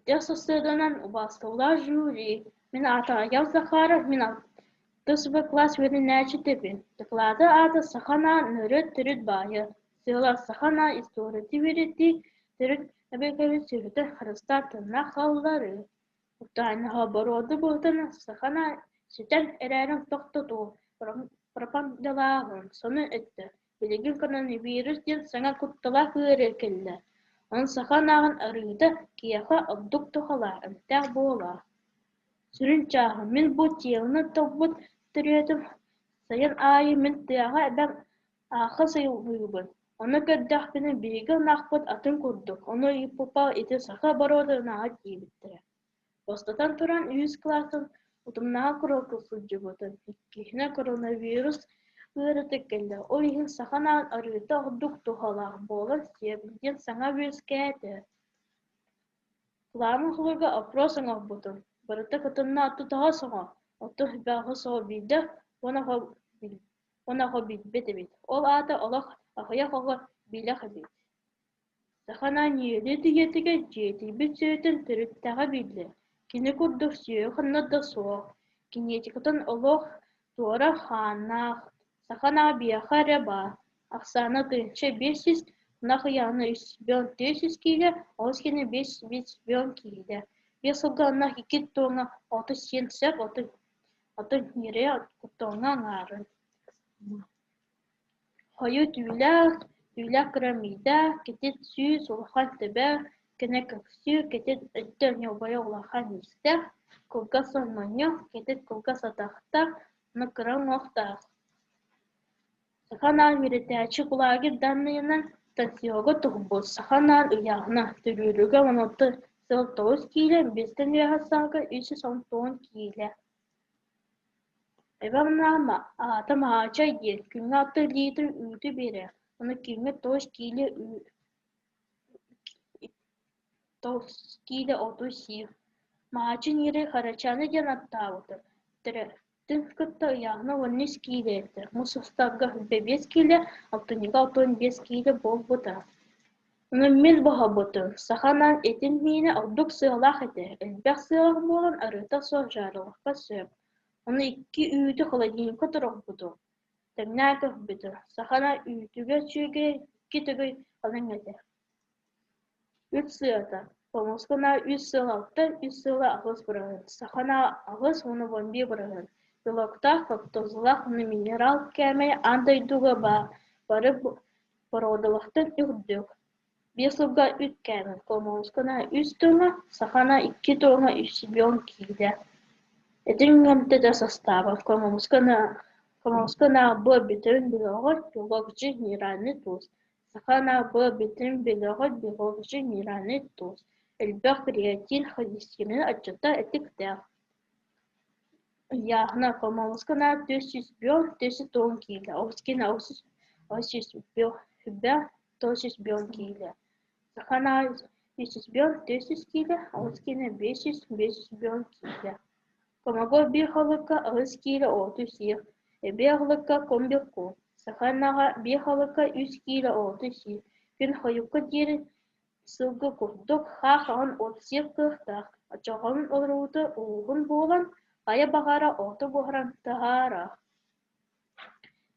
Хотя соседанан убастыла жюри. Мен атаял Захара, мен тысбы класс веринячи тепин. Доклада ата сахана нөрөт түрүт байы. Сыла сахана история тиверити түрүт эбекеви сürüte харыстар тынна халлары. Уктайна бороды болтана сахана ситен эрәрен токтоту. Пропагандалаһын соны этте. Билигин коронавирус ден саңа куттала хыыры келді. Он саханағын арыйда кияха обдук тохала ымтақ бола. Сүрін чағы мен бұ теліні тобыт түретім. Сайын айы мен тыяға әбән ақы сайыл бұйыбын. Оны көрдіқ бені бейгі нақпыт атын көрдік. Оны ипупал еті саха бароды наға кейбіттірі. Бастатан тұран 100 кластың ұтымнаға құрылқы сұджы бұтын. Кехіне коронавирус ырытык келді. Ол иһин саханан арыйта ордук тухалаах болар сиэбилден саңа бүөскээти. Кылаамын хулурга опрос оҥорбутум. Барыта кытынна атту таға соҥо. Отту хүбээхи соо биирдэ, уонахо билбет эбит. Ол аата олох ахыйах оҕо билэх эбит. Саханан иэли тиgetиге дьиэтийбит сүүтүн түрүттэҕэ билли. Кини курдук сүйө ханнарда суох. Киниэтикытын олох туора хааннаах. Сахана биаха реба. Ахсана тынче 500, нахыяны 300 киле, оскене 500 киле. Бесылга нах икит тоңа 6 сенсеп, 6 нире тоңа ngары. Хойу түйләк крамида, кетет сүй, сулхан тебе, кене көксү, кетет өттөн йобая улахан истер, кулга сонмоньо, кетет кулга сатахтар, ныкыран охтар. Саханан миритәчі құлагер данныйынан тансиога тұғбыз. Саханан ұяғына түрүрігі онотты сыл 9 киле, 5-тен ұяғасаға 310 киле. Эбамна атам ача ет, күнгі 6 литр үйті бере. Оны күнгі 9 киле 30 сив. Маачын ері харачаны ден аттауыды. Тын кытта ұяғына 13 киле етті. Мұсыстағы 5 киле, 65 киле бол бұта. Оны мен бұға бұты. Саханан етін мені алдық сығылақ еті. Әлбәқ сығылақ болан арыта соқ жарылыққа сөп. Оны 2 үйді холодильникқа тұрық бұты. Тәмнәгі бұты. Сахана үйдіге сүйге 2 түгі қалың еті. 3 сығыта. Помоскана 3 сығалықта 3 сығыла ағыз бұрағын. Сахана ағыз оны бомби бұрағын. Белоктах фактозлах на минерал кәмей андай дуга барып породылықтың үрдік. Бесылға 3 кәмей, комоскана 3 тоңа, сахана 2 тоңа 3 киле. Эдін ғамтыда составы, комоскана бұ бітірін білоғыт, биологчы нейральный туз. Сахана бұ бітірін білоғыт, биологчы нейральный туз. Элбәқ креатин холестерин отчета этиктер. Яғна комоскана 410 киле, оскина 310 киле. Сахана 300 киле, оскина 500 киле. Комого бихалыка 1 киле 30 сир, бихалыка комбирку. Саханаға бихалыка 3 киле 30 сир. Күн хойука дері сылғы күрдік хақығын 30 кыртақ. Ачағын олруды ұлғын болан, Ая бағара оты бұғыран тағара.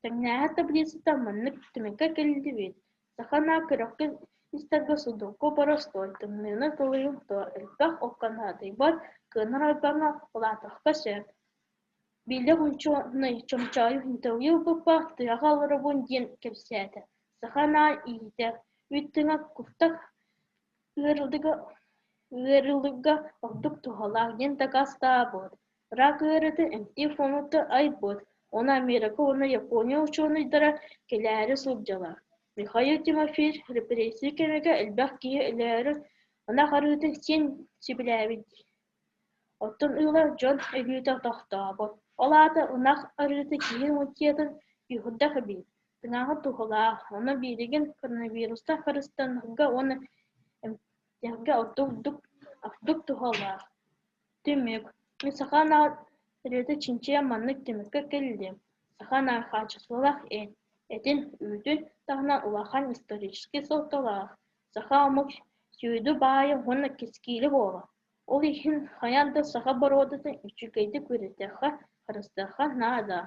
Тәңнәға таблицата маннык түмекка келді бет. Сахана күрәккен истәгі судоку барастой. Тымныны тұлайым то әлбәқ оққанады бар, кыныр айбаңа олатыққа сөп. Билі ғынчоны чомчайы интервью бұпа тұяғалары бұн ден кепсәді. Сахана иетер. Үттіңа күфтақ үйерілігі ордық тұғалар ден тағаста бұд. Рак өреді әмті фонуты ай бұд. Оны Америка, оны Япония ученыйдара келәрі сұлджалар. Михаил Тимофеевич репрессия кемеге әлбәқ кейі әләрі она қарыды сен сибіләбід. Оттын ұйлар Джон Эгютер тақтабы. Олады ұнақ арыды кейі мұтиятын үйірді қабид. Тыңағы тұғыла, оны береген коронавируста қарыстанығы оны әмтерге ақтық тұғыла. Түмек. Мен сахана реді чинчия маннык темекке келді. Сахана хачысылақ әтін үйді тағынан улахан исторический соқталақ. Саха омық сүйді байы оны кескейлі болы. Ол иһин хаян да саха бородатын үчүгейди күрүтэхэ харыстаха наада.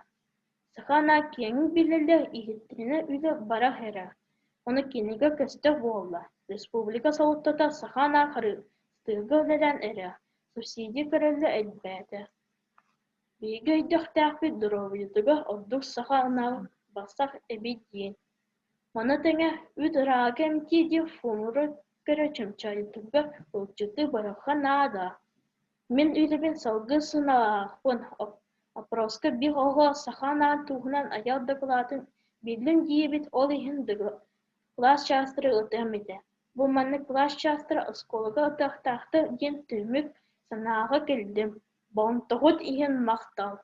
Саха на кеңи билеле иһиттине үле бара хэра. Оны киниге көстө буолла. Республика солуттата саха на харыстыгы өлерен эре. Субсидия көрөллө элбээте. Биге өйдөхтээхпи дуровуйутуга ордук саха ынаа бассах эбит диэн. Мана тэҥэ үт ыраакэм тиди фумуру көрө чымчайытыгга ылчыты барахха наада. Мен үйлебин салгы сынаахпын опроска бих ого саханаа туһунан аял докладын билим диэбит ол иһин класс частыры ытыам ите. Бу манны класс частыры осколага ытахтаахты диэн түмүк санааға келдим. Бонтоҕут иһин махтал.